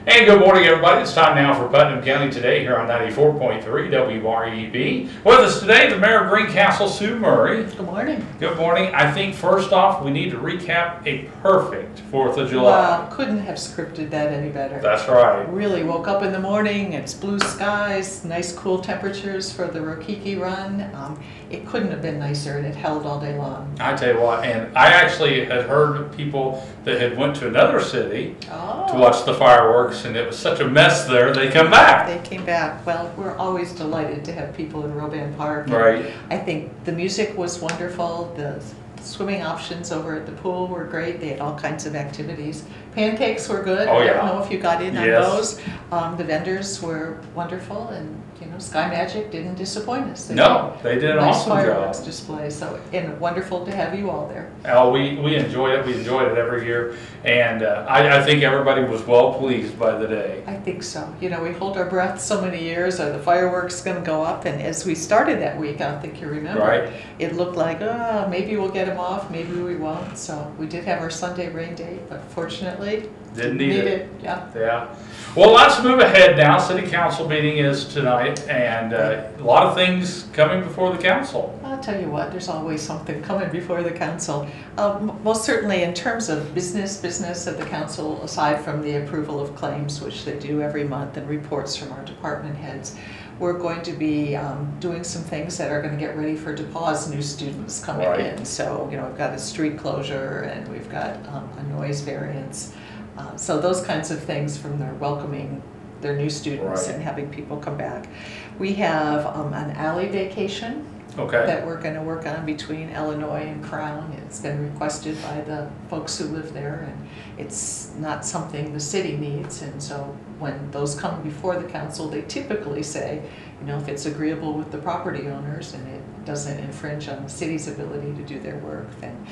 And good morning, everybody. It's time now for Putnam County Today here on 94.3 WREB. With us today, the Mayor of Greencastle, Sue Murray. Good morning. Good morning. I think first off, we need to recap a perfect 4th of July. Wow, couldn't have scripted that any better. That's right. Really woke up in the morning, it's blue skies, nice cool temperatures for the Rokiki run. It couldn't have been nicer, and it held all day long. I tell you what, and I actually had heard people that had went to another city to watch the fireworks, and it was such a mess there, they come back. They came back. Well, we're always delighted to have people in Roban Park. Right. I think the music was wonderful. The swimming options over at the pool were great. They had all kinds of activities. Pancakes were good. Oh, yeah. I don't know if you got in on Yes. those. The vendors were wonderful, and Sky Magic didn't disappoint us. They did an awesome job. Nice fireworks display. So, and wonderful to have you all there. We enjoyed it. We enjoyed it every year, and I think everybody was well pleased by the day. I think so. We hold our breath so many years. Are the fireworks going to go up? And as we started that week, I don't think you remember, right. It looked like, maybe we'll get them off, maybe we won't. So we did have our Sunday rain date, but fortunately, didn't need it. Yeah. Well, let's move ahead now. City Council meeting is tonight, and a lot of things coming before the council. I'll tell you what, there's always something coming before the council. Most certainly in terms of business of the council, aside from the approval of claims, which they do every month, and reports from our department heads, we're going to be doing some things that are going to get ready for DePauw's new students coming in. So, we've got a street closure, and we've got a noise variance. So those kinds of things from their welcoming their new students and having people come back. We have an alley vacation that we're going to work on between Illinois and Crown. It's been requested by the folks who live there, and it's not something the city needs. And so when those come before the council, they typically say, if it's agreeable with the property owners and it doesn't infringe on the city's ability to do their work, then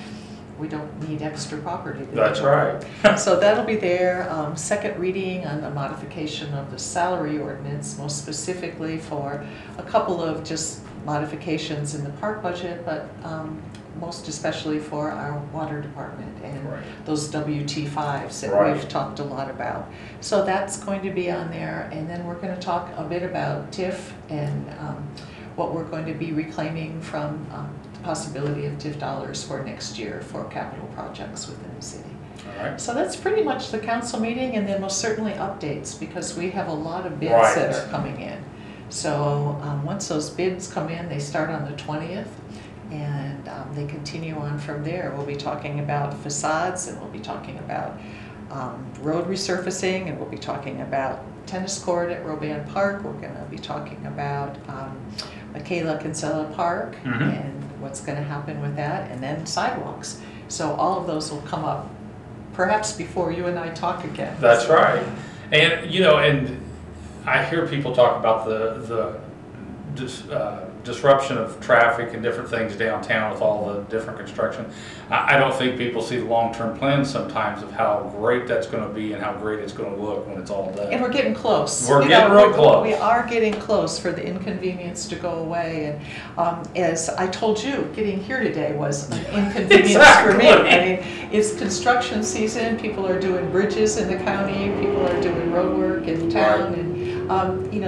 we don't need extra property. That's right. So that'll be there. Second reading on the modification of the salary ordinance, most specifically for a couple of just modifications in the park budget, but most especially for our water department and those WT5s that we've talked a lot about. So that's going to be on there, and then we're going to talk a bit about TIF and what we're going to be reclaiming from the possibility of TIF dollars for next year for capital projects within the city. So that's pretty much the council meeting, and then most certainly updates, because we have a lot of bids that are coming in. So once those bids come in, they start on the 20th, and they continue on from there. We'll be talking about facades, and we'll be talking about road resurfacing, and we'll be talking about tennis court at Roban Park. We're going to be talking about Michaela Kinsella Park and what's going to happen with that, and then sidewalks. So all of those will come up perhaps before you and I talk again. That's right. And and I hear people talk about the disruption of traffic and different things downtown with all the different construction. I don't think people see the long-term plans sometimes of how great that's going to be and how great it's going to look when it's all done. And we're getting close. We're getting real close. We are getting close for the inconvenience to go away. And as I told you, getting here today was an inconvenience for me. I mean, it's construction season. People are doing bridges in the county. People are doing road work in town. And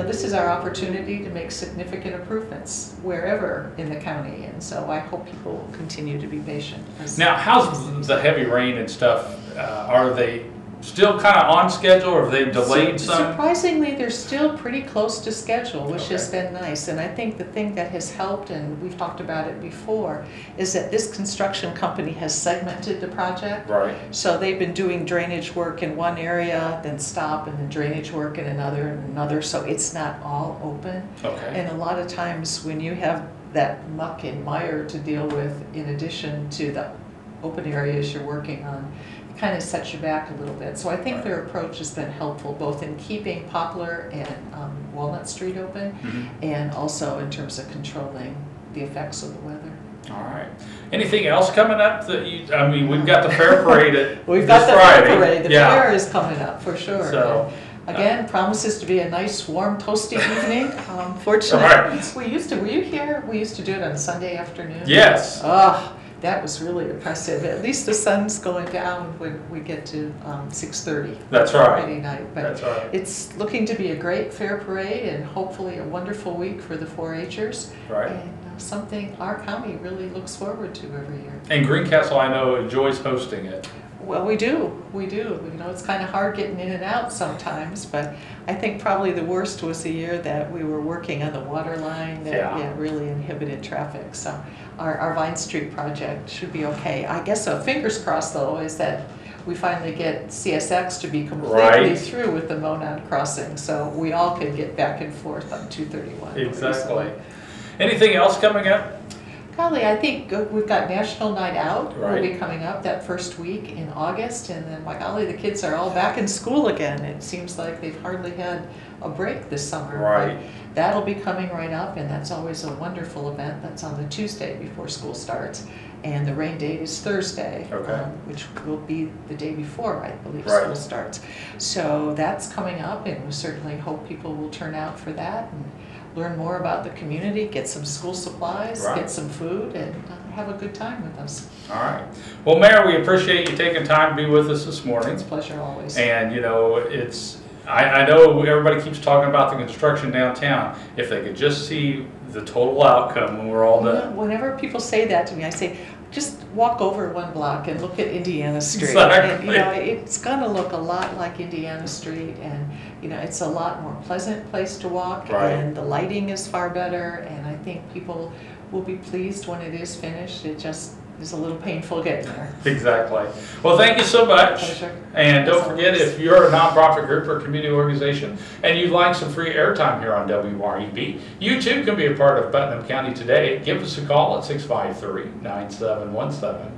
this is our opportunity to make significant improvements wherever in the county, and so I hope people will continue to be patient. Now, how's the heavy rain and stuff? Are they still kind of on schedule, or have they delayed some? Surprisingly, they're still pretty close to schedule, which has been nice. And I think the thing that has helped, and we've talked about it before, is that this construction company has segmented the project. So they've been doing drainage work in one area, then stop, and then drainage work in another and another. So it's not all open. And a lot of times when you have that muck and mire to deal with, in addition to the open areas you're working on, kind of sets you back a little bit. So I think their approach has been helpful, both in keeping Poplar and Walnut Street open, and also in terms of controlling the effects of the weather. All right. Anything else coming up that we've got the fair parade at We've got the Friday. Fair parade. The fair is coming up for sure. So, again, promises to be a nice, warm, toasty evening. Fortunately, were you here? We used to do it on Sunday afternoon. Yes. that was really impressive. At least the sun's going down when we get to 6:30. That's right. Friday night. But That's right. it's looking to be a great fair parade and hopefully a wonderful week for the 4-H'ers. Right. And something our county really looks forward to every year. And Greencastle, I know, enjoys hosting it. Well, we do. You know, it's kind of hard getting in and out sometimes, but I think probably the worst was the year that we were working on the water line that really inhibited traffic. So our Vine Street project should be okay. I guess fingers crossed though is that we finally get CSX to be completely through with the Monon crossing, so we all can get back and forth on 231. Exactly. Anything else coming up? Golly, I think we've got National Night Out Right. will be coming up that first week in August, and then by golly, the kids are all back in school again. It seems like they've hardly had a break this summer. Right. But that'll be coming right up, and that's always a wonderful event. That's on the Tuesday before school starts, and the rain date is Thursday, Okay. which will be the day before, I believe, Right. school starts. So that's coming up, and we certainly hope people will turn out for that and learn more about the community, get some school supplies, Right. get some food, and have a good time with us. All right. Well, Mayor, we appreciate you taking time to be with us this morning. It's a pleasure always. And, you know, I know everybody keeps talking about the construction downtown. If they could just see the total outcome when we're all done. Whenever people say that to me, I say, just walk over one block and look at Indiana Street. Exactly. And, you know, it's going to look a lot like Indiana Street, and you know, it's a lot more pleasant place to walk, Right. and the lighting is far better, and I think people will be pleased when it is finished. It just is a little painful getting there. Exactly. Well, thank you so much. Pleasure. And don't As forget, always. if you're a nonprofit group or community organization and you'd like some free airtime here on WREB, you too can be a part of Putnam County Today. Give us a call at 653-9717.